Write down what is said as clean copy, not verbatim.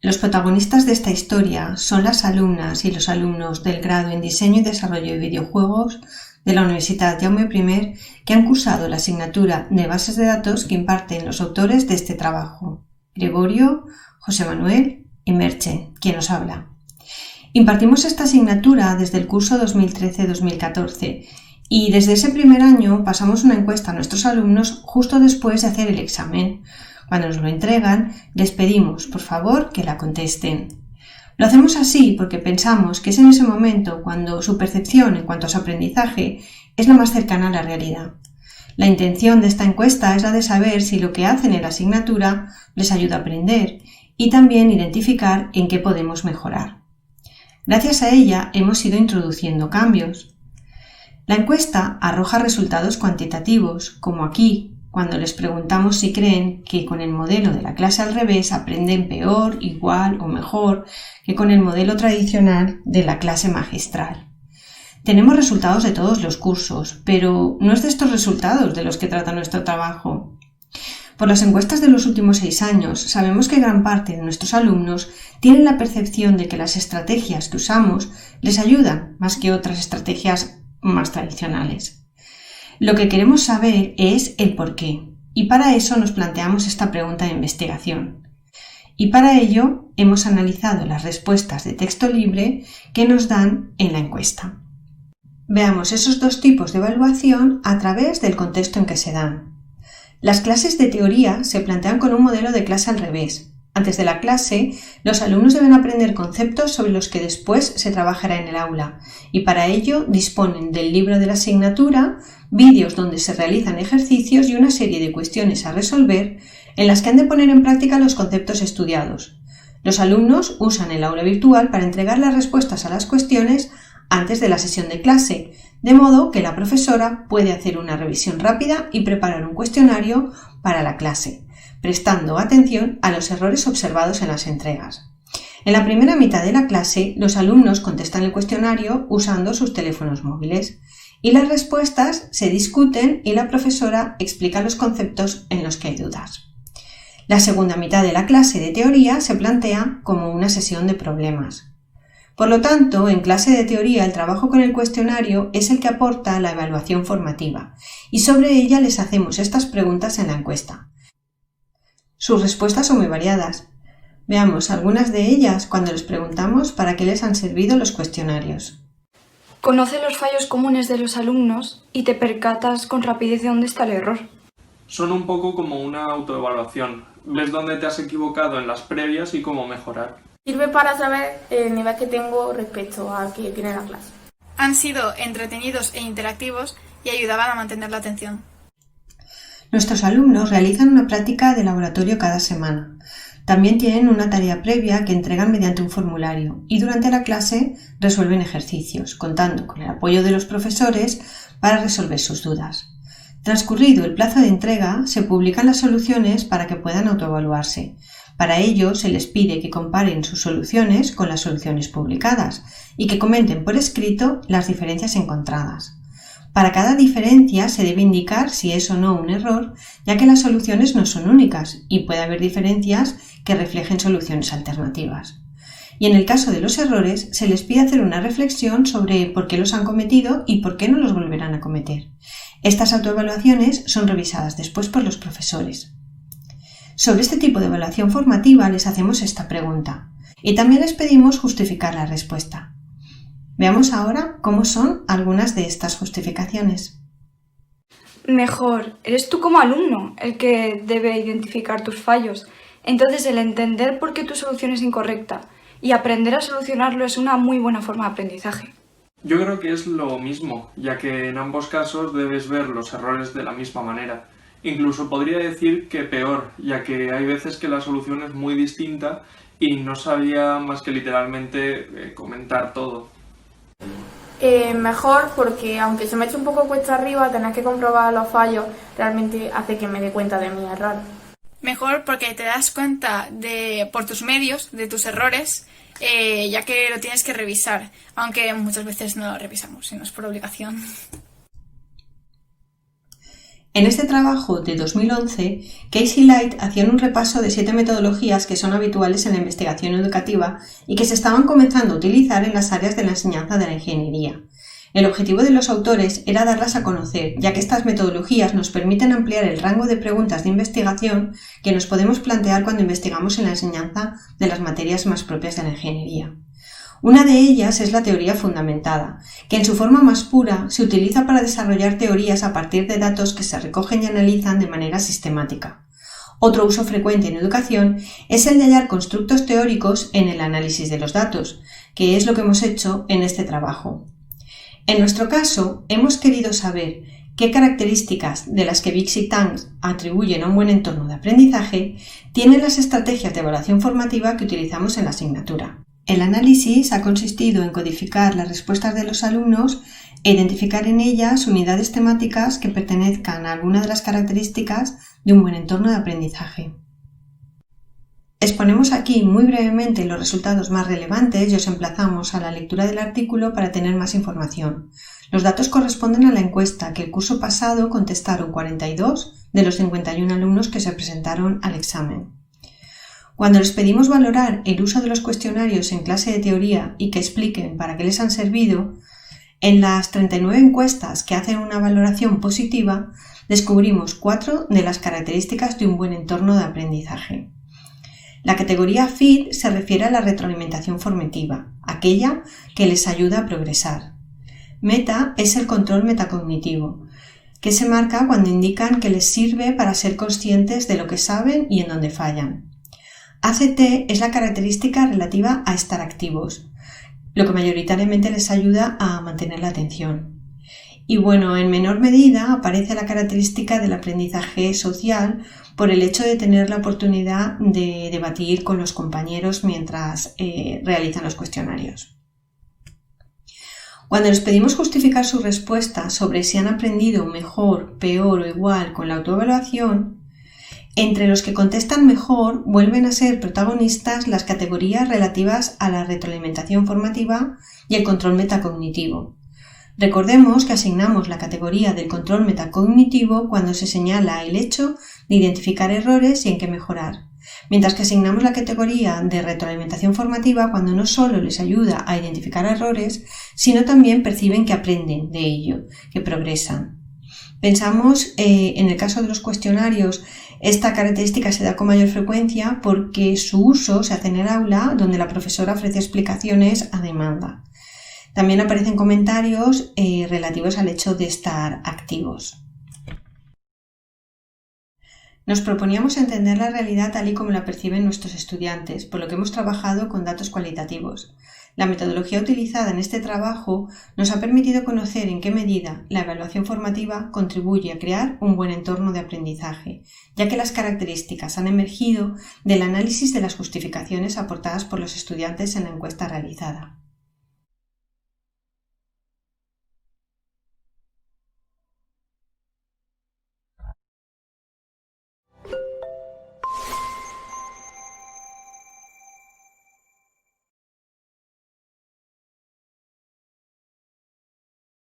Los protagonistas de esta historia son las alumnas y los alumnos del grado en Diseño y Desarrollo de Videojuegos de la Universitat Jaume I que han cursado la asignatura de Bases de Datos que imparten los autores de este trabajo, Gregorio, José Manuel y Merche, quien nos habla. Impartimos esta asignatura desde el curso 2013-2014 y desde ese primer año pasamos una encuesta a nuestros alumnos justo después de hacer el examen. Cuando nos lo entregan, les pedimos, por favor, que la contesten. Lo hacemos así porque pensamos que es en ese momento cuando su percepción en cuanto a su aprendizaje es la más cercana a la realidad. La intención de esta encuesta es la de saber si lo que hacen en la asignatura les ayuda a aprender y también identificar en qué podemos mejorar. Gracias a ella hemos ido introduciendo cambios. La encuesta arroja resultados cuantitativos, como aquí, cuando les preguntamos si creen que con el modelo de la clase al revés aprenden peor, igual o mejor que con el modelo tradicional de la clase magistral. Tenemos resultados de todos los cursos, pero no es de estos resultados de los que trata nuestro trabajo. Por las encuestas de los últimos 6 años, sabemos que gran parte de nuestros alumnos tienen la percepción de que las estrategias que usamos les ayudan más que otras estrategias más tradicionales. Lo que queremos saber es el por qué, y para eso nos planteamos esta pregunta de investigación. Y para ello hemos analizado las respuestas de texto libre que nos dan en la encuesta. Veamos esos dos tipos de evaluación a través del contexto en que se dan. Las clases de teoría se plantean con un modelo de clase al revés. Antes de la clase, los alumnos deben aprender conceptos sobre los que después se trabajará en el aula, y para ello disponen del libro de la asignatura, vídeos donde se realizan ejercicios y una serie de cuestiones a resolver en las que han de poner en práctica los conceptos estudiados. Los alumnos usan el aula virtual para entregar las respuestas a las cuestiones antes de la sesión de clase, de modo que la profesora puede hacer una revisión rápida y preparar un cuestionario para la clase, prestando atención a los errores observados en las entregas. En la primera mitad de la clase, los alumnos contestan el cuestionario usando sus teléfonos móviles y las respuestas se discuten y la profesora explica los conceptos en los que hay dudas. La segunda mitad de la clase de teoría se plantea como una sesión de problemas. Por lo tanto, en clase de teoría el trabajo con el cuestionario es el que aporta la evaluación formativa y sobre ella les hacemos estas preguntas en la encuesta. Sus respuestas son muy variadas. Veamos algunas de ellas cuando les preguntamos para qué les han servido los cuestionarios. Conoce los fallos comunes de los alumnos y te percatas con rapidez de dónde está el error. Son un poco como una autoevaluación. Ves dónde te has equivocado en las previas y cómo mejorar. Sirve para saber el nivel que tengo respecto al que tiene la clase. Han sido entretenidos e interactivos y ayudaban a mantener la atención. Nuestros alumnos realizan una práctica de laboratorio cada semana. También tienen una tarea previa que entregan mediante un formulario y durante la clase resuelven ejercicios, contando con el apoyo de los profesores para resolver sus dudas. Transcurrido el plazo de entrega, se publican las soluciones para que puedan autoevaluarse. Para ello, se les pide que comparen sus soluciones con las soluciones publicadas y que comenten por escrito las diferencias encontradas. Para cada diferencia se debe indicar si es o no un error, ya que las soluciones no son únicas y puede haber diferencias que reflejen soluciones alternativas. Y en el caso de los errores, se les pide hacer una reflexión sobre por qué los han cometido y por qué no los volverán a cometer. Estas autoevaluaciones son revisadas después por los profesores. Sobre este tipo de evaluación formativa les hacemos esta pregunta y también les pedimos justificar la respuesta. Veamos ahora cómo son algunas de estas justificaciones. Mejor, eres tú como alumno el que debe identificar tus fallos. Entonces el entender por qué tu solución es incorrecta y aprender a solucionarlo es una muy buena forma de aprendizaje. Yo creo que es lo mismo, ya que en ambos casos debes ver los errores de la misma manera. Incluso podría decir que peor, ya que hay veces que la solución es muy distinta y no sabía más que literalmente comentar todo. Mejor porque aunque se me eche un poco cuesta arriba, tener que comprobar los fallos realmente hace que me dé cuenta de mi error. Mejor porque te das cuenta por tus medios, de tus errores, ya que lo tienes que revisar, aunque muchas veces no lo revisamos, sino es por obligación. En este trabajo de 2011, Casey Light hacían un repaso de 7 metodologías que son habituales en la investigación educativa y que se estaban comenzando a utilizar en las áreas de la enseñanza de la ingeniería. El objetivo de los autores era darlas a conocer, ya que estas metodologías nos permiten ampliar el rango de preguntas de investigación que nos podemos plantear cuando investigamos en la enseñanza de las materias más propias de la ingeniería. Una de ellas es la teoría fundamentada, que en su forma más pura se utiliza para desarrollar teorías a partir de datos que se recogen y analizan de manera sistemática. Otro uso frecuente en educación es el de hallar constructos teóricos en el análisis de los datos, que es lo que hemos hecho en este trabajo. En nuestro caso, hemos querido saber qué características de las que Bix y Tang atribuyen a un buen entorno de aprendizaje tienen las estrategias de evaluación formativa que utilizamos en la asignatura. El análisis ha consistido en codificar las respuestas de los alumnos e identificar en ellas unidades temáticas que pertenezcan a alguna de las características de un buen entorno de aprendizaje. Exponemos aquí muy brevemente los resultados más relevantes y os emplazamos a la lectura del artículo para tener más información. Los datos corresponden a la encuesta que el curso pasado contestaron 42 de los 51 alumnos que se presentaron al examen. Cuando les pedimos valorar el uso de los cuestionarios en clase de teoría y que expliquen para qué les han servido, en las 39 encuestas que hacen una valoración positiva, descubrimos 4 de las características de un buen entorno de aprendizaje. La categoría FEED se refiere a la retroalimentación formativa, aquella que les ayuda a progresar. Meta es el control metacognitivo, que se marca cuando indican que les sirve para ser conscientes de lo que saben y en dónde fallan. ACT es la característica relativa a estar activos, lo que mayoritariamente les ayuda a mantener la atención. Y bueno, en menor medida aparece la característica del aprendizaje social por el hecho de tener la oportunidad de debatir con los compañeros mientras realizan los cuestionarios. Cuando les pedimos justificar su respuesta sobre si han aprendido mejor, peor o igual con la autoevaluación, entre los que contestan mejor vuelven a ser protagonistas las categorías relativas a la retroalimentación formativa y el control metacognitivo. Recordemos que asignamos la categoría del control metacognitivo cuando se señala el hecho de identificar errores y en qué mejorar, mientras que asignamos la categoría de retroalimentación formativa cuando no solo les ayuda a identificar errores, sino también perciben que aprenden de ello, que progresan. Pensamos en el caso de los cuestionarios, esta característica se da con mayor frecuencia porque su uso se hace en el aula donde la profesora ofrece explicaciones a demanda. También aparecen comentarios relativos al hecho de estar activos. Nos proponíamos entender la realidad tal y como la perciben nuestros estudiantes, por lo que hemos trabajado con datos cualitativos. La metodología utilizada en este trabajo nos ha permitido conocer en qué medida la evaluación formativa contribuye a crear un buen entorno de aprendizaje, ya que las características han emergido del análisis de las justificaciones aportadas por los estudiantes en la encuesta realizada.